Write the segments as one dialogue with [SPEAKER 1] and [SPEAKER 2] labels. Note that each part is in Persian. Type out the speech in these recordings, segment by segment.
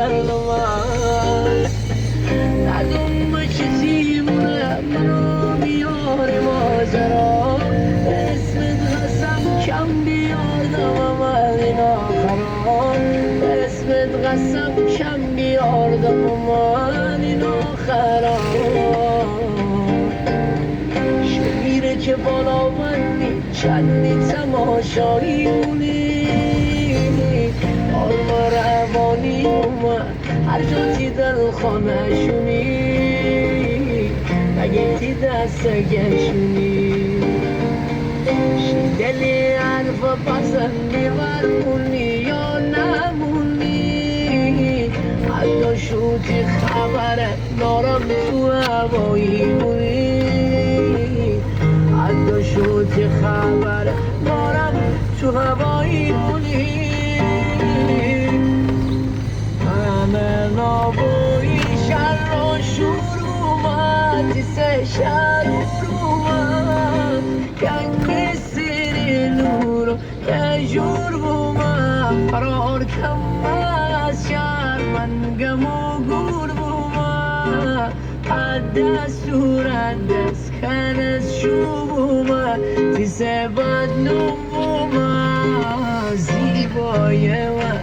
[SPEAKER 1] من ندوم چیزی منو بیاره ماجرا اسمت قسم کم بیاردم من این آخرا اسمت قسم کم بیاردم من این آخرا شمیره که بالا بندی چندی تماشاییونی آلما روانی اومد هر جا دل خانه شونی اگه تی دست گشونی دلی حرف پسندی ورمونی یا نمونی حتی شوتی خبره دارم تو هوایی مونی حتی شوتی خبره دارم تو هوایی مونی همه نابویی شر و شور اومد سه شر اومد گنگستری نور یه جور بومد قرار کم از شهر من گم و گور بومد دستور دست کنس شو بومد تیسه بدنوم بومد زیبای من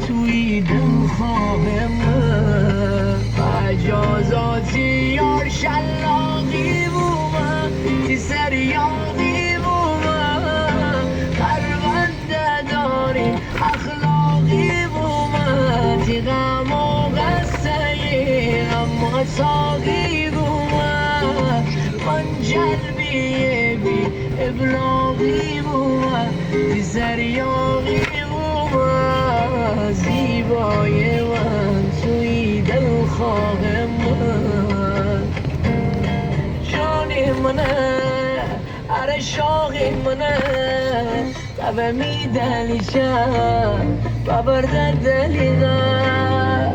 [SPEAKER 1] توی دل خواب من اجازاتی یار شلاقی بومد تی سریاقی بومد پرونده داری اخلاقی بومد تی غم و غصه اما ساقی بومد من جلبی بی ابلاغی بومد تی سریاقی زیبای من توی دلخواه من جانی منه اره شاقی منه تبه میدلیشم و برده دلیدم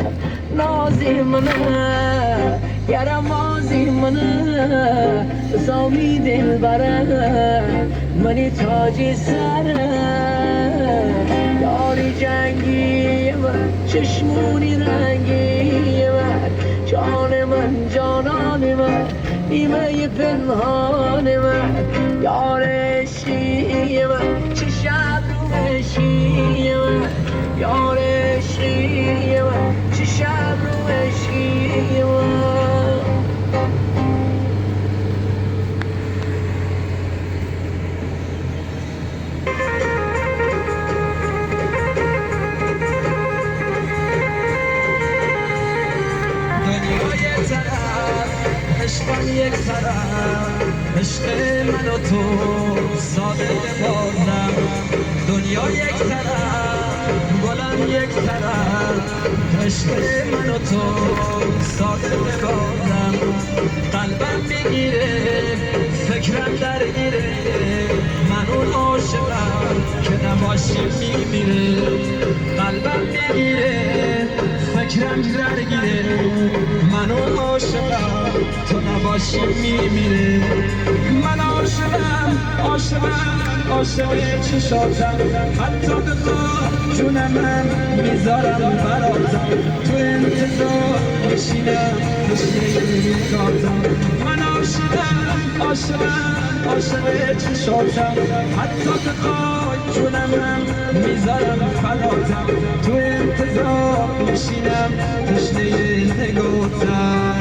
[SPEAKER 1] نازی منه یرمازی منه سامی دل بره منی تاجی سره یاری جنگی من چشمونی رنگی من جان من جانان من نیمه پنهان من یار عشقی من چه شب رو عشقی من یار عشقی من چه شب رو عشقی من
[SPEAKER 2] عشقم یک طرف عشق من و تو ساده بازم دنیا یک طرف گلم یک طرف عشق من و تو ساده بازم قلبم میگیره فکرم درگیره من اون عاشقم که نباشی میمیره قلبم میگیره فکرم درگیره من اون عاشقم تو نباشی میمیره من عاشقم عاشقم عاشق چشاتم حتی بخواه جونم میذارم براتم تو انتظار میشینم تشنه نگاتم من عاشقم عاشقم عاشق چشاتم حتی بخواه جونم میذارم فداتم تو انتظار میشینم تشنه نگاتم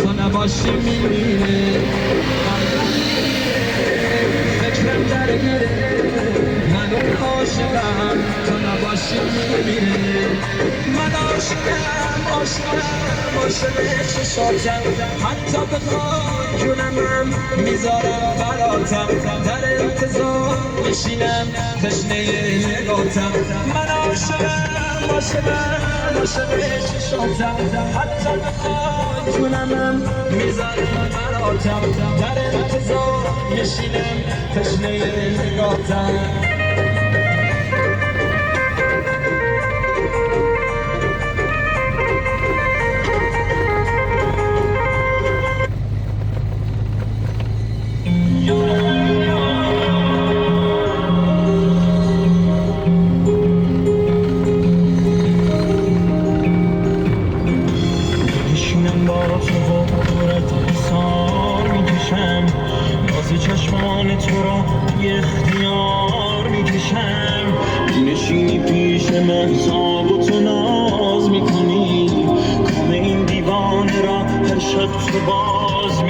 [SPEAKER 2] تو نباشی میمیره فکرم درگیره من اون عاشقم تو نباشی میمیره من عاشقم عاشقم عاشق چشاتم حتی بخواه جونم میذارم براتم در انتظار میشینم تشنه نگاتم من عاشقم عاشقم عاشق چشاتم حتی بخواه جونم میذارم براتم در انتظار میشینم تشنه نگاتم وقتی چشمان تو را توی اختیار میکشم نشینی پیش مهتاب و تو ناز میکنی کام این دیوانه را هر شب تو باز